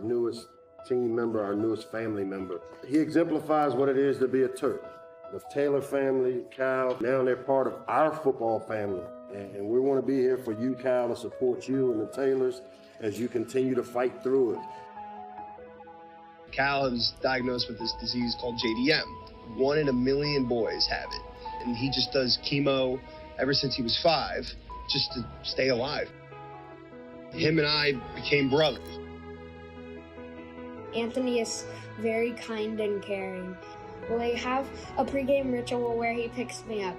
newest team member, our newest family member. He exemplifies what it is to be a Terp. The Taylor family, Cal, now they're part of our football family. And we want to be here for you, Cal, to support you and the Taylors as you continue to fight through it. Cal is diagnosed with this disease called JDM. 1 in a million boys have it. And he just does chemo ever since he was 5, just to stay alive. Him and I became brothers. Anthony is very kind and caring. We have a pregame ritual where he picks me up.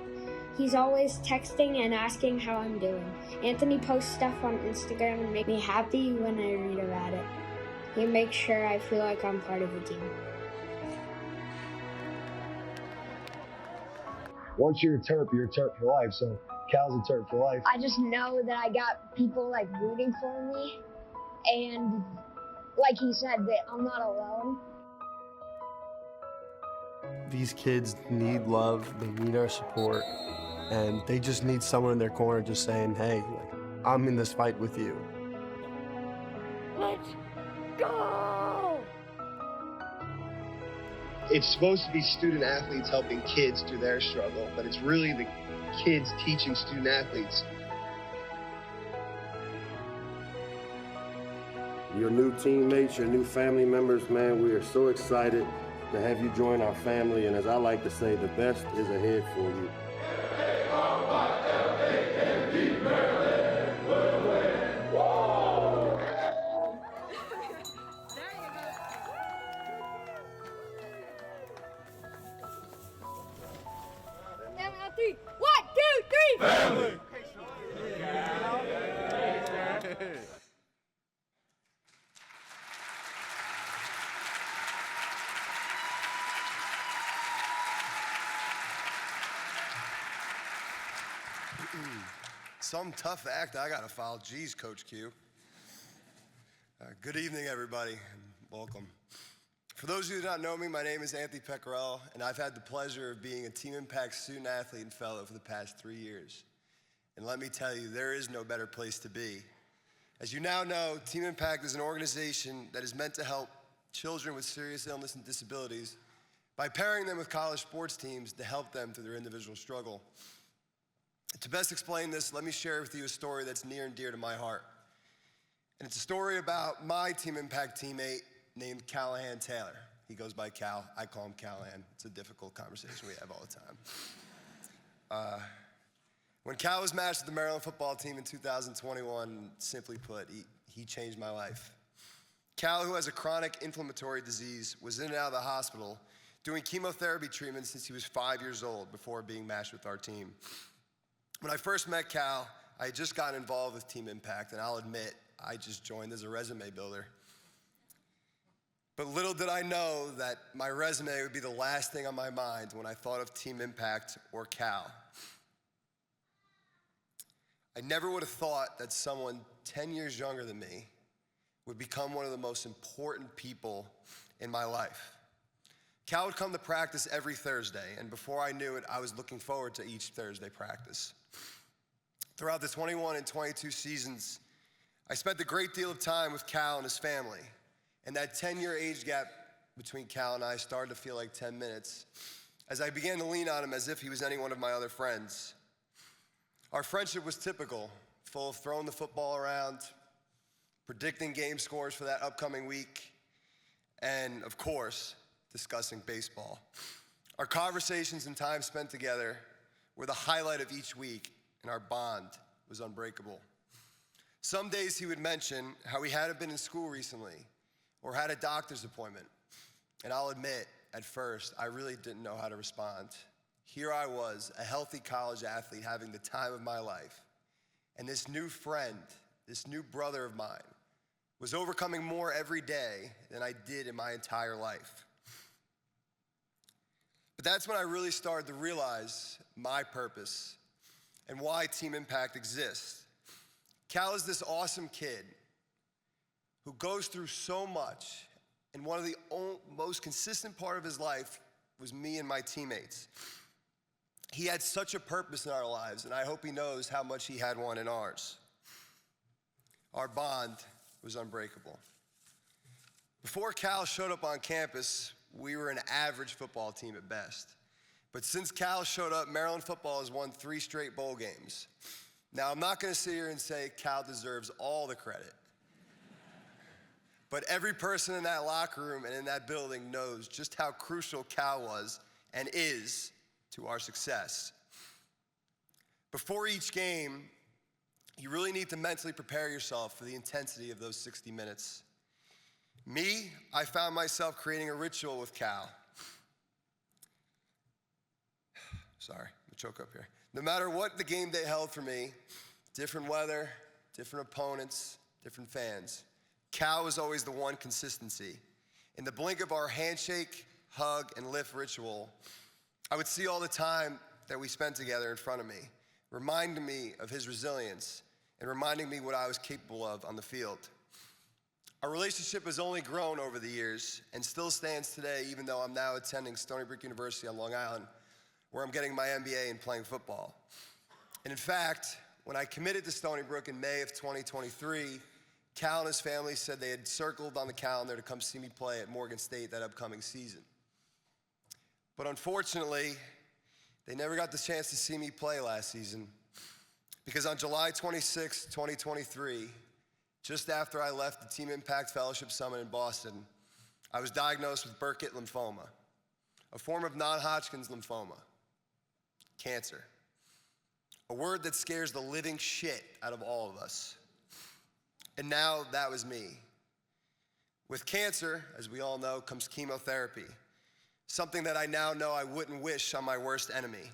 He's always texting and asking how I'm doing. Anthony posts stuff on Instagram and makes me happy when I read about it. He makes sure I feel like I'm part of the team. Once you're a Terp for life, so Cal's a Terp for life. I just know that I got people like rooting for me, and like he said, that I'm not alone. These kids need love, they need our support, and they just need someone in their corner just saying, hey, like, I'm in this fight with you. Let's go! It's supposed to be student athletes helping kids through their struggle, but it's really the kids teaching student athletes. Your new teammates, your new family members, man, we are so excited to have you join our family. And as I like to say, the best is ahead for you. Family! Some tough act I gotta file. Geez, Coach Q. Good evening, everybody, and welcome. For those of you who do not know me, my name is Anthony Pecorella, and I've had the pleasure of being a Team Impact student athlete and fellow for the past 3 years. And let me tell you, there is no better place to be. As you now know, Team Impact is an organization that is meant to help children with serious illness and disabilities by pairing them with college sports teams to help them through their individual struggle. To best explain this, let me share with you a story that's near and dear to my heart. And it's a story about my Team Impact teammate named Callahan Taylor. He goes by Cal. I call him Callahan. It's a difficult conversation we have all the time. When Cal was matched with the Maryland football team in 2021, simply put, he changed my life. Cal, who has a chronic inflammatory disease, was in and out of the hospital doing chemotherapy treatment since he was 5 years old before being matched with our team. When I first met Cal, I had just gotten involved with Team Impact, and I'll admit, I just joined as a resume builder. But little did I know that my resume would be the last thing on my mind when I thought of Team Impact or Cal. I never would have thought that someone 10 years younger than me would become one of the most important people in my life. Cal would come to practice every Thursday, and before I knew it, I was looking forward to each Thursday practice. Throughout the 21 and 22 seasons, I spent a great deal of time with Cal and his family, and that 10-year age gap between Cal and I started to feel like 10 minutes as I began to lean on him as if he was any one of my other friends. Our friendship was typical, full of throwing the football around, predicting game scores for that upcoming week, and of course, discussing baseball. Our conversations and time spent together were the highlight of each week, and our bond was unbreakable. Some days he would mention how he hadn't been in school recently or had a doctor's appointment. And I'll admit, at first, I really didn't know how to respond. Here I was, a healthy college athlete having the time of my life. And this new friend, this new brother of mine, was overcoming more every day than I did in my entire life. But that's when I really started to realize my purpose and why Team Impact exists. Cal is this awesome kid who goes through so much, and one of the most consistent part of his life was me and my teammates. He had such a purpose in our lives, and I hope he knows how much he had one in ours. Our bond was unbreakable. Before Cal showed up on campus, we were an average football team at best. But since Cal showed up, Maryland football has won 3 straight bowl games. Now, I'm not gonna sit here and say Cal deserves all the credit. But every person in that locker room and in that building knows just how crucial Cal was and is to our success. Before each game, you really need to mentally prepare yourself for the intensity of those 60 minutes. Me, I found myself creating a ritual with Cal. Sorry, I'm gonna choke up here. No matter what the game day held for me, different weather, different opponents, different fans, Cal was always the one consistency. In the blink of our handshake, hug, and lift ritual, I would see all the time that we spent together in front of me, reminding me of his resilience and reminding me what I was capable of on the field. Our relationship has only grown over the years and still stands today, even though I'm now attending Stony Brook University on Long Island, where I'm getting my MBA and playing football. And in fact, when I committed to Stony Brook in May of 2023, Cal and his family said they had circled on the calendar to come see me play at Morgan State that upcoming season. But unfortunately, they never got the chance to see me play last season because on July 26, 2023, just after I left the Team Impact Fellowship Summit in Boston, I was diagnosed with Burkitt lymphoma, a form of non-Hodgkin's lymphoma, cancer, a word that scares the living shit out of all of us. And now that was me. With cancer, as we all know, comes chemotherapy, something that I now know I wouldn't wish on my worst enemy.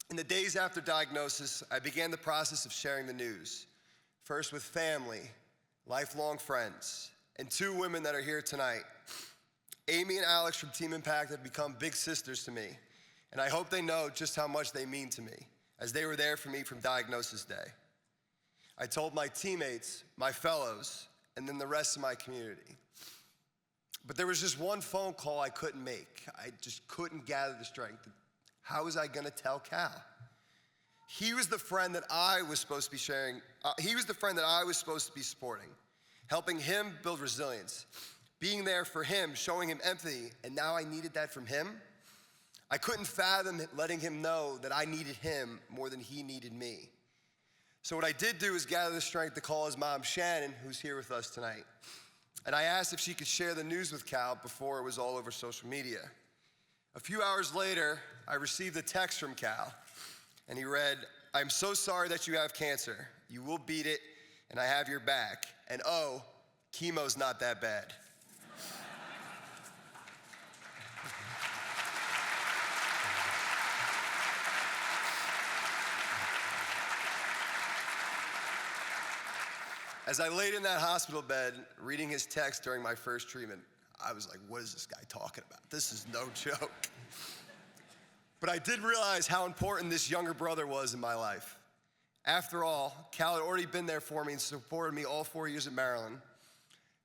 In the days after diagnosis, I began the process of sharing the news, first with family, lifelong friends, and 2 women that are here tonight. Amy and Alex from Team Impact have become big sisters to me, and I hope they know just how much they mean to me, as they were there for me from diagnosis day. I told my teammates, my fellows, and then the rest of my community. But there was just one phone call I couldn't make. I just couldn't gather the strength. How was I gonna tell Cal? He was the friend that I was supposed to be sharing. He was the friend that I was supposed to be supporting, helping him build resilience, being there for him, showing him empathy, and now I needed that from him. I couldn't fathom letting him know that I needed him more than he needed me. So what I did do is gather the strength to call his mom, Shannon, who's here with us tonight. And I asked if she could share the news with Cal before it was all over social media. A few hours later, I received a text from Cal, and he read, "I'm so sorry that you have cancer. You will beat it, and I have your back. And oh, chemo's not that bad." As I laid in that hospital bed, reading his text during my first treatment, I was like, what is this guy talking about? This is no joke. But I did realize how important this younger brother was in my life. After all, Cal had already been there for me and supported me all 4 years at Maryland,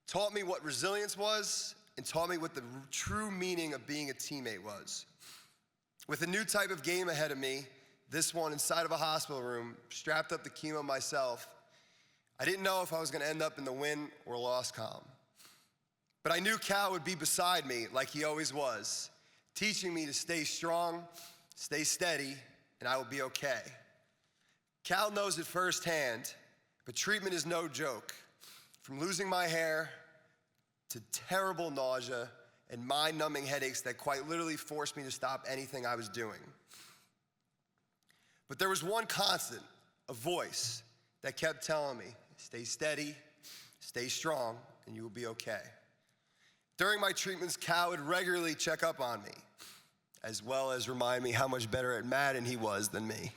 taught me what resilience was, and taught me what the true meaning of being a teammate was. With a new type of game ahead of me, this one inside of a hospital room, strapped up to chemo myself, I didn't know if I was gonna end up in the win or loss column. But I knew Cal would be beside me like he always was, teaching me to stay strong, stay steady, and I will be okay. Cal knows it firsthand, but treatment is no joke. From losing my hair to terrible nausea and mind-numbing headaches that quite literally forced me to stop anything I was doing. But there was one constant, a voice that kept telling me, stay steady, stay strong, and you will be okay. During my treatments, Cal would regularly check up on me, as well as remind me how much better at Madden he was than me.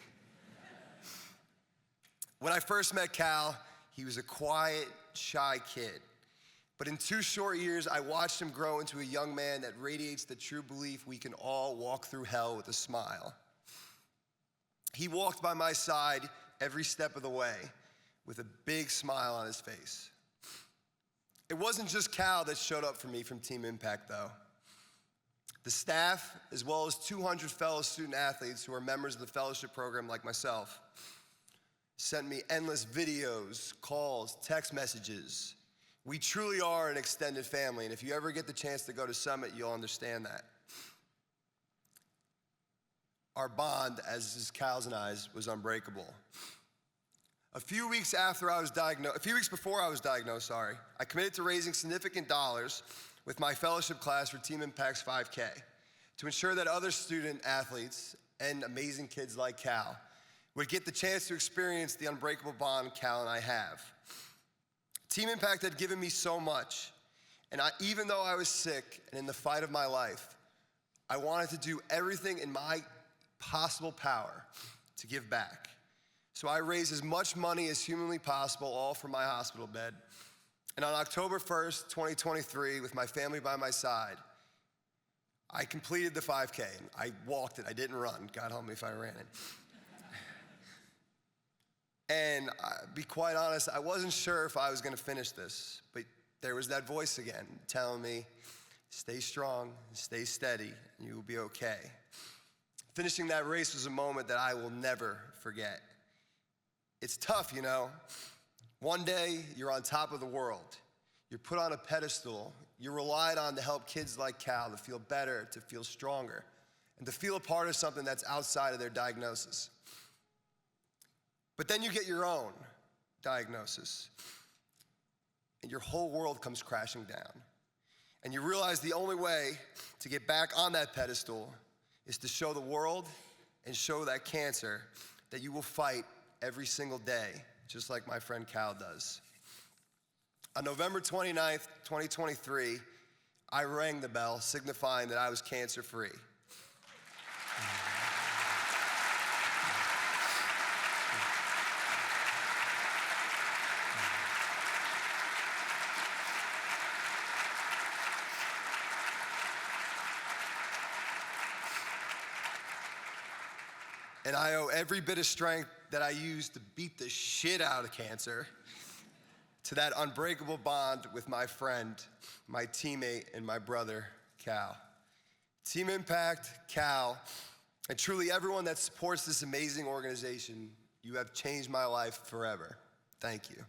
When I first met Cal, he was a quiet, shy kid. But in 2 short years, I watched him grow into a young man that radiates the true belief we can all walk through hell with a smile. He walked by my side every step of the way with a big smile on his face. It wasn't just Cal that showed up for me from Team Impact, though. The staff, as well as 200 fellow student athletes who are members of the fellowship program like myself, sent me endless videos, calls, text messages, We truly are an extended family, and if you ever get the chance to go to Summit, you'll understand that. Our bond, as is Cal's and I's, was unbreakable. A few weeks before I was diagnosed, I committed to raising significant dollars with my fellowship class for Team Impact's 5K to ensure that other student athletes and amazing kids like Cal would get the chance to experience the unbreakable bond Cal and I have. Team Impact had given me so much, and even though I was sick and in the fight of my life, I wanted to do everything in my possible power to give back. So I raised as much money as humanly possible, all from my hospital bed. And on October 1st, 2023, with my family by my side, I completed the 5K. I walked it, I didn't run. God help me if I ran it. And be quite honest, I wasn't sure if I was gonna finish this, but there was that voice again telling me, stay strong, stay steady, and you will be okay. Finishing that race was a moment that I will never forget. It's tough, you know. One day, you're on top of the world. You're put on a pedestal. You're relied on to help kids like Cal to feel better, to feel stronger, and to feel a part of something that's outside of their diagnosis. But then you get your own diagnosis, and your whole world comes crashing down. And you realize the only way to get back on that pedestal is to show the world and show that cancer that you will fight every single day, just like my friend Cal does. On November 29th, 2023, I rang the bell, signifying that I was cancer-free. And I owe every bit of strength that I used to beat the shit out of cancer to that unbreakable bond with my friend, my teammate, and my brother, Cal. Team Impact, Cal, and truly everyone that supports this amazing organization, you have changed my life forever. Thank you.